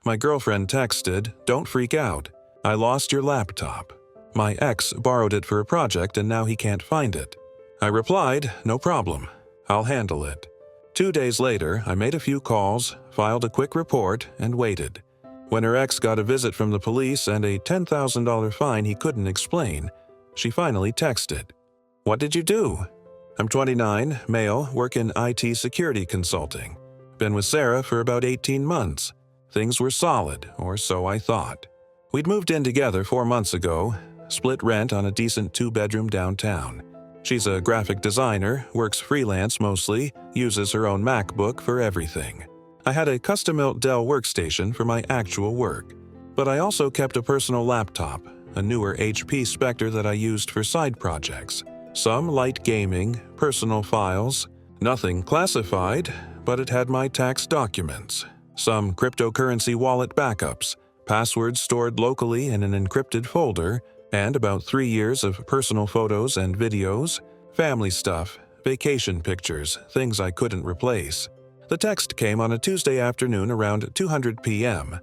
My girlfriend texted, "Don't freak out. I lost your laptop. My ex borrowed it for a project and now he can't find it." I replied, "No problem. I'll handle it." 2 days later, I made a few calls, filed a quick report, and waited. When her ex got a visit from the police and a $10,000 fine he couldn't explain, she finally texted, "What did you do?" "I'm 29, male, work in IT security consulting. Been with Sarah for about 18 months. Things were solid, or so I thought. We'd moved in together 4 months ago, split rent on a decent 2-bedroom downtown. She's a graphic designer, works freelance mostly, uses her own MacBook for everything. I had a custom-built Dell workstation for my actual work, but I also kept a personal laptop, a newer HP Spectre that I used for side projects. Some light gaming, personal files, nothing classified, but it had my tax documents, some cryptocurrency wallet backups, passwords stored locally in an encrypted folder, and about 3 years of personal photos and videos, family stuff, vacation pictures, things I couldn't replace. The text came on a Tuesday afternoon around 2:00 p.m.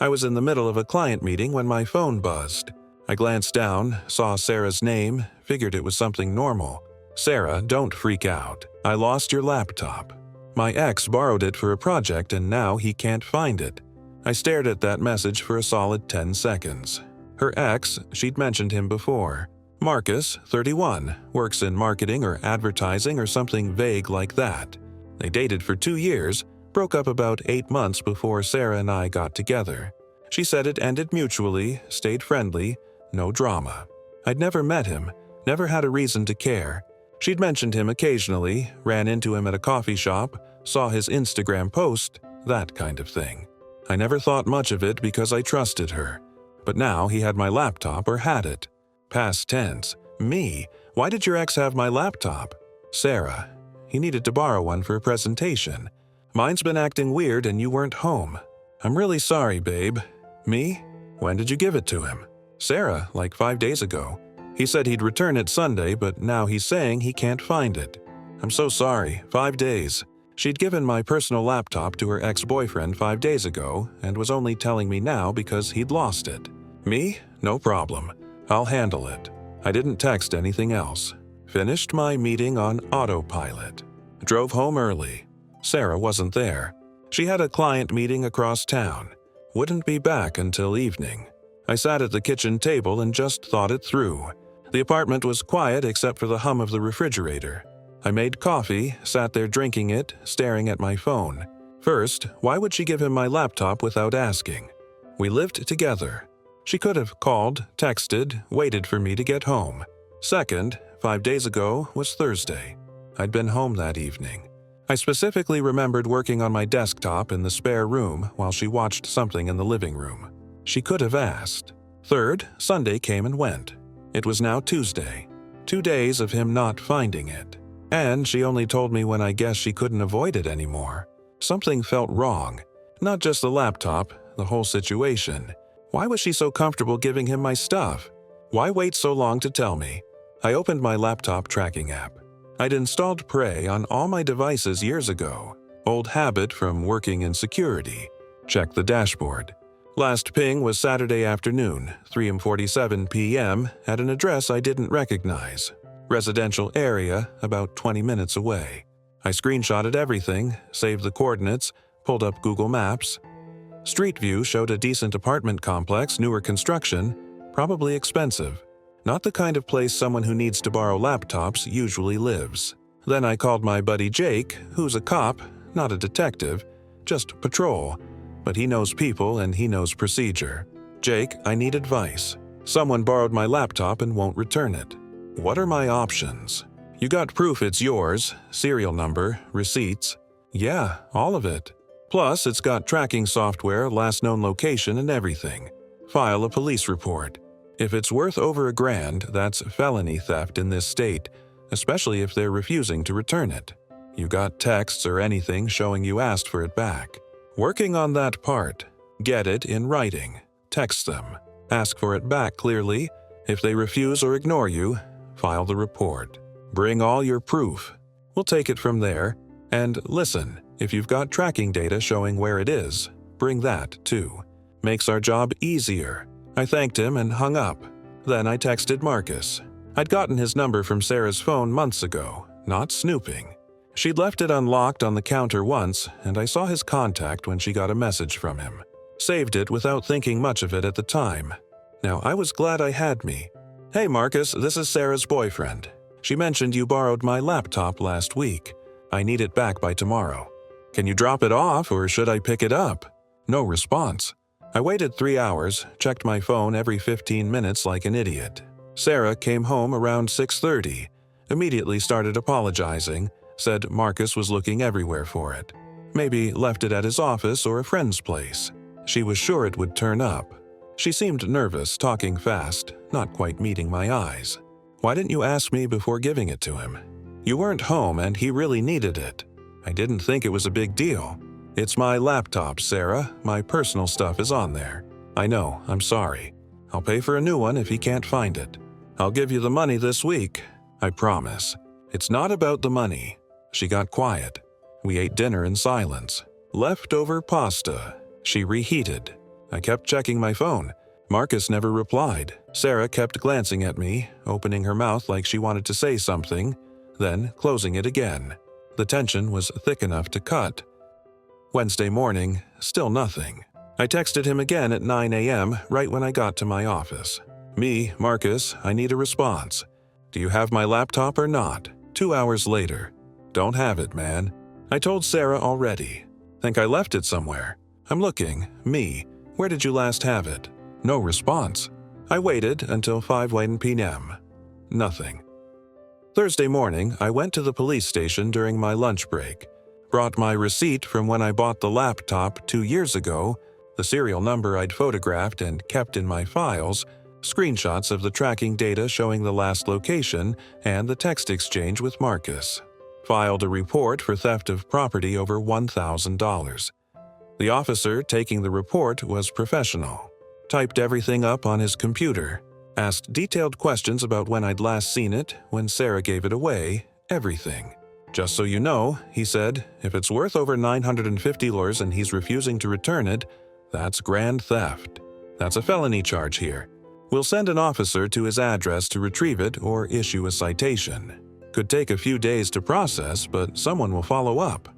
I was in the middle of a client meeting when my phone buzzed. I glanced down, saw Sarah's name, figured it was something normal. "Sarah, don't freak out. I lost your laptop. My ex borrowed it for a project and now he can't find it." I stared at that message for a solid 10 seconds. Her ex, she'd mentioned him before. Marcus, 31, works in marketing or advertising or something vague like that. They dated for 2 years, broke up about 8 months before Sarah and I got together. She said it ended mutually, stayed friendly, no drama. I'd never met him, never had a reason to care. She'd mentioned him occasionally, ran into him at a coffee shop, saw his Instagram post, that kind of thing. I never thought much of it because I trusted her. But now he had my laptop or had it. Past tense. Me? Why did your ex have my laptop? Sarah. He needed to borrow one for a presentation. Mine's been acting weird and you weren't home. I'm really sorry, babe. Me? When did you give it to him? Sarah, like 5 days ago. He said he'd return it Sunday, but now he's saying he can't find it. I'm so sorry. 5 days. She'd given my personal laptop to her ex-boyfriend 5 days ago and was only telling me now because he'd lost it. Me? No problem. I'll handle it. I didn't text anything else. Finished my meeting on autopilot. Drove home early. Sarah wasn't there. She had a client meeting across town. Wouldn't be back until evening. I sat at the kitchen table and just thought it through. The apartment was quiet except for the hum of the refrigerator. I made coffee, sat there drinking it, staring at my phone. First, why would she give him my laptop without asking? We lived together. She could have called, texted, waited for me to get home. Second, 5 days ago was Thursday. I'd been home that evening. I specifically remembered working on my desktop in the spare room while she watched something in the living room. She could have asked. Third, Sunday came and went. It was now Tuesday. 2 days of him not finding it. And she only told me when I guessed she couldn't avoid it anymore. Something felt wrong. Not just the laptop, the whole situation. Why was she so comfortable giving him my stuff? Why wait so long to tell me? I opened my laptop tracking app. I'd installed Prey on all my devices years ago. Old habit from working in security. Check the dashboard. Last ping was Saturday afternoon, 3:47 p.m., at an address I didn't recognize. Residential area, about 20 minutes away. I screenshotted everything, saved the coordinates, pulled up Google Maps. Street view showed a decent apartment complex, newer construction, probably expensive. Not the kind of place someone who needs to borrow laptops usually lives. Then I called my buddy Jake, who's a cop, not a detective, just patrol. But he knows people and he knows procedure. Jake, I need advice. Someone borrowed my laptop and won't return it. What are my options? You got proof it's yours, serial number, receipts. Yeah, all of it. Plus, it's got tracking software, last known location, and everything. File a police report. If it's worth over $1,000, that's felony theft in this state, especially if they're refusing to return it. You got texts or anything showing you asked for it back. Working on that part. Get it in writing. Text them. Ask for it back clearly. If they refuse or ignore you, file the report. Bring all your proof. We'll take it from there. And listen, if you've got tracking data showing where it is, Bring that, too. Makes our job easier. I thanked him and hung up. Then I texted Marcus. I'd gotten his number from Sarah's phone months ago, not snooping. She'd left it unlocked on the counter once, and I saw his contact when she got a message from him. Saved it without thinking much of it at the time. Now, I was glad I had me. Hey Marcus, this is Sarah's boyfriend. She mentioned you borrowed my laptop last week. I need it back by tomorrow. Can you drop it off or should I pick it up? No response. I waited 3 hours, checked my phone every 15 minutes like an idiot. Sarah came home around 6:30, immediately started apologizing, said Marcus was looking everywhere for it. Maybe left it at his office or a friend's place. She was sure it would turn up. She seemed nervous, talking fast, not quite meeting my eyes. Why didn't you ask me before giving it to him? You weren't home and he really needed it. I didn't think it was a big deal. It's my laptop, Sarah. My personal stuff is on there. I know, I'm sorry. I'll pay for a new one if he can't find it. I'll give you the money this week. I promise. It's not about the money. She got quiet. We ate dinner in silence. Leftover pasta. She reheated. I kept checking my phone. Marcus never replied. Sarah kept glancing at me, opening her mouth like she wanted to say something, then closing it again. The tension was thick enough to cut. Wednesday morning, still nothing. I texted him again at 9 a.m. right when I got to my office. Me, Marcus, I need a response. Do you have my laptop or not? 2 hours later. Don't have it, man. I told Sarah already. Think I left it somewhere. I'm looking. Me. Where did you last have it? No response. I waited until 5:10 p.m. Nothing. Thursday morning, I went to the police station during my lunch break. Brought my receipt from when I bought the laptop 2 years ago, the serial number I'd photographed and kept in my files, screenshots of the tracking data showing the last location, and the text exchange with Marcus. Filed a report for theft of property over $1,000. The officer taking the report was professional. Typed everything up on his computer. Asked detailed questions about when I'd last seen it, when Sarah gave it away, everything. Just so you know, he said, if it's worth over $950 and he's refusing to return it, that's grand theft. That's a felony charge here. We'll send an officer to his address to retrieve it or issue a citation. Could take a few days to process, but someone will follow up.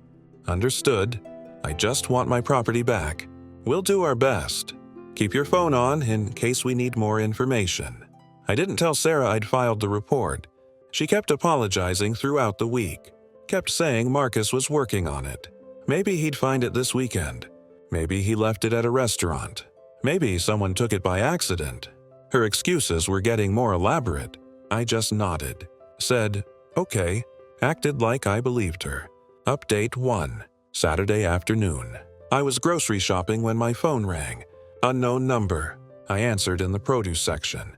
Understood. I just want my property back. We'll do our best. Keep your phone on in case we need more information. I didn't tell Sarah I'd filed the report. She kept apologizing throughout the week. Kept saying Marcus was working on it. Maybe he'd find it this weekend. Maybe he left it at a restaurant. Maybe someone took it by accident. Her excuses were getting more elaborate. I just nodded. Said, okay. Acted like I believed her. Update 1. Saturday afternoon. I was grocery shopping when my phone rang. Unknown number. I answered in the produce section.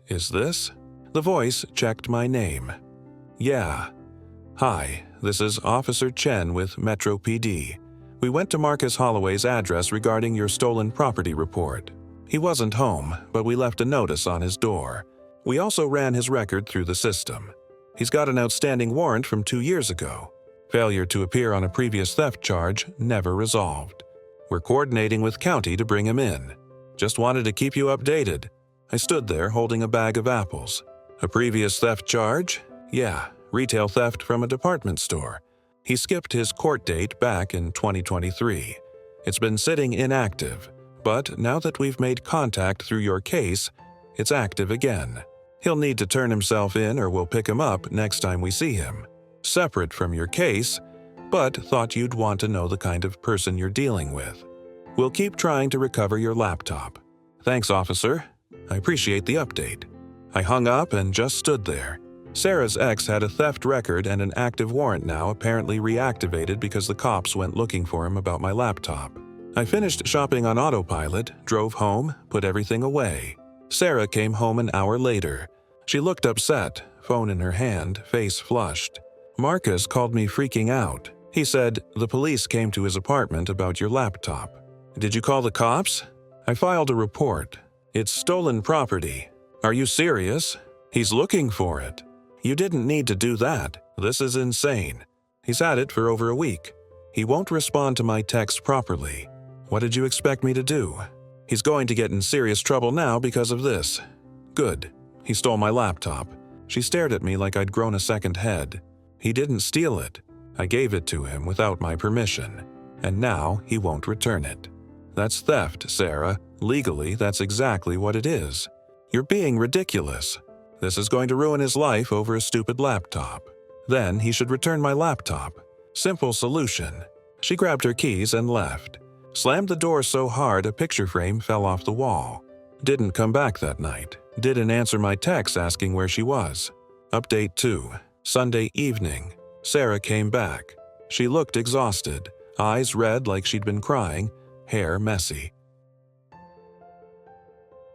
Is this? The voice checked my name. Yeah. Hi, this is Officer Chen with Metro PD. We went to Marcus Holloway's address regarding your stolen property report. He wasn't home, but we left a notice on his door. We also ran his record through the system. He's got an outstanding warrant from 2 years ago. Failure to appear on a previous theft charge never resolved. We're coordinating with county to bring him in. Just wanted to keep you updated. I stood there holding a bag of apples. A previous theft charge? Yeah, retail theft from a department store. He skipped his court date back in 2023. It's been sitting inactive, but now that we've made contact through your case, it's active again. He'll need to turn himself in or we'll pick him up next time we see him. Separate from your case, but thought you'd want to know the kind of person you're dealing with. We'll keep trying to recover your laptop. Thanks, officer. I appreciate the update. I hung up and just stood there. Sarah's ex had a theft record and an active warrant now apparently reactivated because the cops went looking for him about my laptop. I finished shopping on autopilot, drove home, put everything away. Sarah came home an hour later. She looked upset, phone in her hand, face flushed. Marcus called me freaking out. He said, the police came to his apartment about your laptop. Did you call the cops? I filed a report. It's stolen property. Are you serious? He's looking for it. You didn't need to do that. This is insane. He's had it for over a week. He won't respond to my text properly. What did you expect me to do? He's going to get in serious trouble now because of this. Good. He stole my laptop. She stared at me like I'd grown a second head. He didn't steal it. I gave it to him without my permission. And now he won't return it. That's theft, Sarah. Legally, that's exactly what it is. You're being ridiculous. This is going to ruin his life over a stupid laptop. Then he should return my laptop. Simple solution. She grabbed her keys and left. Slammed the door so hard a picture frame fell off the wall. Didn't come back that night. Didn't answer my text asking where she was. Update 2. Sunday evening. Sarah came back. She looked exhausted. Eyes red like she'd been crying. Hair messy.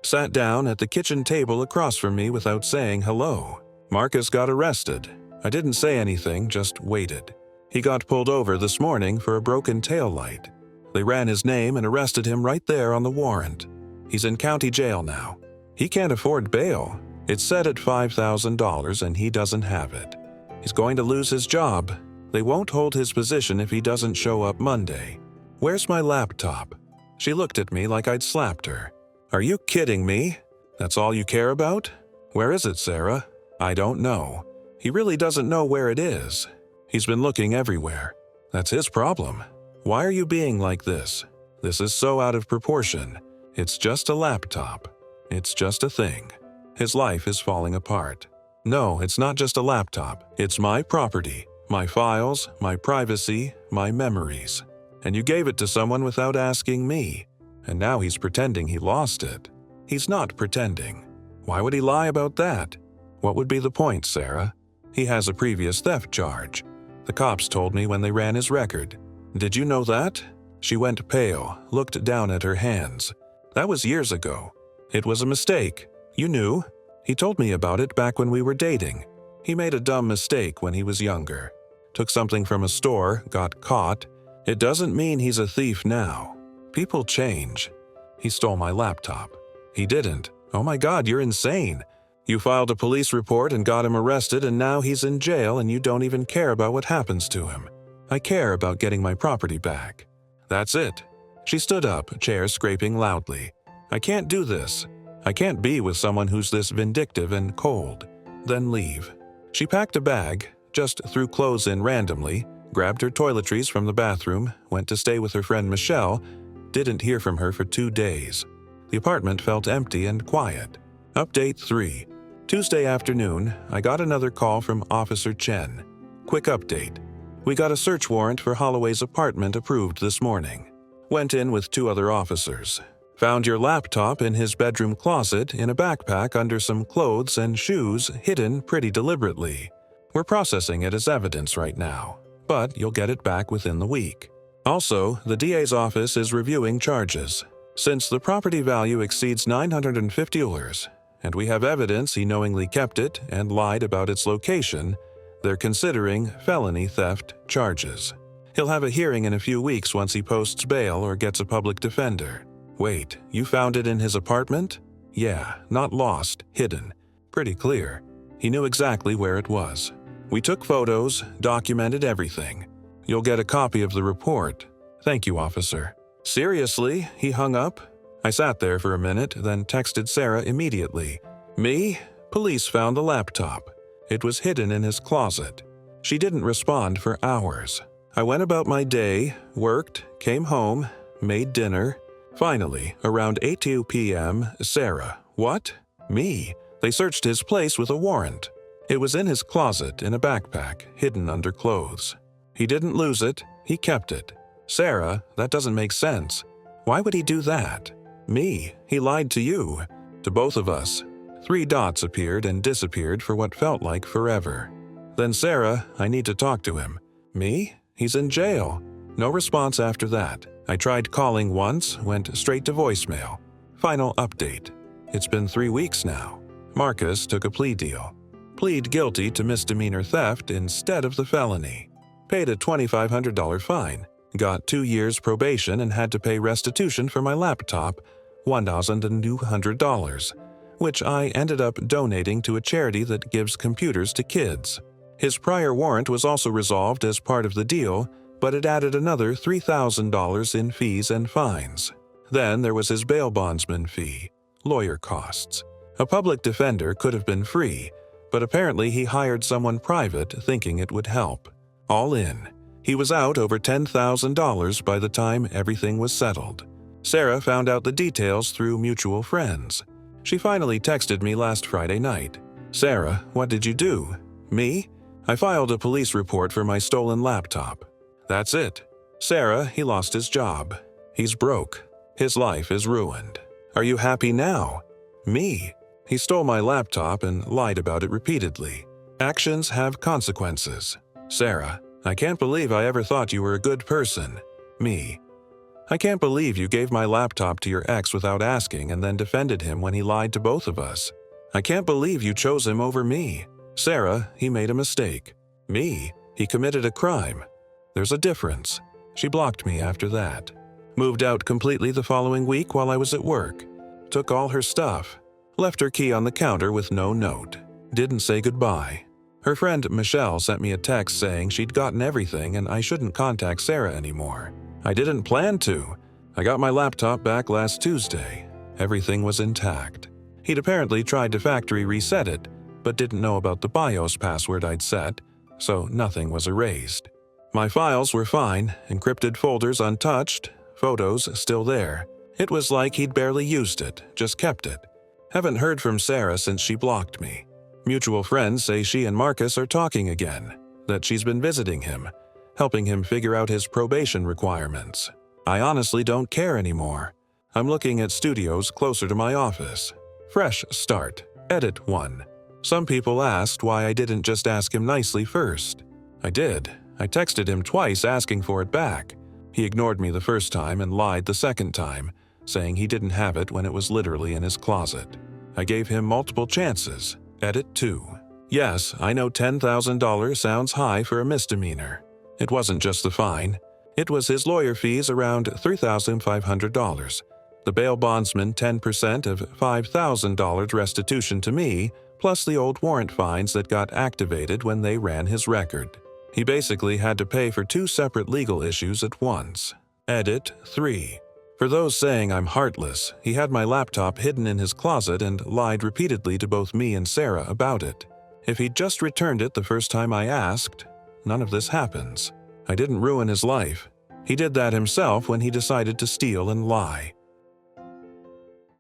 Sat down at the kitchen table across from me without saying hello. Marcus got arrested. I didn't say anything, just waited. He got pulled over this morning for a broken taillight. They ran his name and arrested him right there on the warrant. He's in county jail now. He can't afford bail. It's set at $5,000 and he doesn't have it. He's going to lose his job. They won't hold his position if he doesn't show up Monday. Where's my laptop? She looked at me like I'd slapped her. Are you kidding me? That's all you care about? Where is it, Sarah? I don't know. He really doesn't know where it is. He's been looking everywhere. That's his problem. Why are you being like this? This is so out of proportion. It's just a laptop. It's just a thing. His life is falling apart. No, it's not just a laptop. It's my property, my files, my privacy, my memories. And you gave it to someone without asking me. And now he's pretending he lost it. He's not pretending. Why would he lie about that? What would be the point, Sarah? He has a previous theft charge. The cops told me when they ran his record. Did you know that? She went pale, looked down at her hands. That was years ago. It was a mistake. You knew. He told me about it back when we were dating. He made a dumb mistake when he was younger. Took something from a store, got caught. It doesn't mean he's a thief now. People change. He stole my laptop. He didn't. Oh my God, you're insane. You filed a police report and got him arrested and now he's in jail and you don't even care about what happens to him. I care about getting my property back. That's it. She stood up, chair scraping loudly. I can't do this. I can't be with someone who's this vindictive and cold. Then leave. She packed a bag, just threw clothes in randomly, grabbed her toiletries from the bathroom, went to stay with her friend Michelle, didn't hear from her for 2 days. The apartment felt empty and quiet. Update 3. Tuesday afternoon, I got another call from Officer Chen. Quick update. We got a search warrant for Holloway's apartment approved this morning. Went in with 2 other officers. Found your laptop in his bedroom closet in a backpack under some clothes and shoes hidden pretty deliberately. We're processing it as evidence right now, but you'll get it back within the week. Also, the DA's office is reviewing charges. Since the property value exceeds $950, and we have evidence he knowingly kept it and lied about its location, they're considering felony theft charges. He'll have a hearing in a few weeks once he posts bail or gets a public defender. Wait, you found it in his apartment? Yeah, not lost, hidden. Pretty clear. He knew exactly where it was. We took photos, documented everything. You'll get a copy of the report. Thank you, officer. Seriously? He hung up? I sat there for a minute, then texted Sarah immediately. Me? Police found the laptop. It was hidden in his closet. She didn't respond for hours. I went about my day, worked, came home, made dinner. Finally, around 8:02 p.m., Sarah. What? Me? They searched his place with a warrant. It was in his closet in a backpack, hidden under clothes. He didn't lose it, he kept it. Sarah, that doesn't make sense. Why would he do that? Me, he lied to you. To both of us. 3 dots appeared and disappeared for what felt like forever. Then Sarah, I need to talk to him. Me? He's in jail. No response after that. I tried calling once, went straight to voicemail. Final update. It's been 3 weeks now. Marcus took a plea deal. Plead guilty to misdemeanor theft instead of the felony. Paid a $2,500 fine. Got 2 years probation and had to pay restitution for my laptop, $1,200, which I ended up donating to a charity that gives computers to kids. His prior warrant was also resolved as part of the deal, but it added another $3,000 in fees and fines. Then there was his bail bondsman fee, lawyer costs. A public defender could have been free, but apparently he hired someone private thinking it would help. All in, he was out over $10,000 by the time everything was settled. Sarah found out the details through mutual friends. She finally texted me last Friday night. "Sarah, what did you do?" "Me? I filed a police report for my stolen laptop." "That's it." "Sarah, he lost his job. He's broke. His life is ruined." "Are you happy now?" "Me? He stole my laptop and lied about it repeatedly. Actions have consequences." "Sarah, I can't believe I ever thought you were a good person." "Me? I can't believe you gave my laptop to your ex without asking and then defended him when he lied to both of us. I can't believe you chose him over me." "Sarah, he made a mistake." "Me? He committed a crime." "There's a difference." She blocked me after that. Moved out completely the following week while I was at work. Took all her stuff. Left her key on the counter with no note. Didn't say goodbye. Her friend Michelle sent me a text saying she'd gotten everything and I shouldn't contact Sarah anymore. I didn't plan to. I got my laptop back last Tuesday. Everything was intact. He'd apparently tried to factory reset it, but didn't know about the BIOS password I'd set, so nothing was erased. My files were fine, encrypted folders untouched, photos still there. It was like he'd barely used it, just kept it. Haven't heard from Sarah since she blocked me. Mutual friends say she and Marcus are talking again, that she's been visiting him, helping him figure out his probation requirements. I honestly don't care anymore. I'm looking at studios closer to my office. Fresh start. Edit 1. Some people asked why I didn't just ask him nicely first. I did. I texted him twice asking for it back. He ignored me the first time and lied the second time, saying he didn't have it when it was literally in his closet. I gave him multiple chances. Edit 2. Yes, I know $10,000 sounds high for a misdemeanor. It wasn't just the fine. It was his lawyer fees around $3,500. The bail bondsman 10% of $5,000 restitution to me, plus the old warrant fines that got activated when they ran his record. He basically had to pay for 2 separate legal issues at once. Edit 3. For those saying I'm heartless, he had my laptop hidden in his closet and lied repeatedly to both me and Sarah about it. If he'd just returned it the first time I asked, none of this happens. I didn't ruin his life. He did that himself when he decided to steal and lie.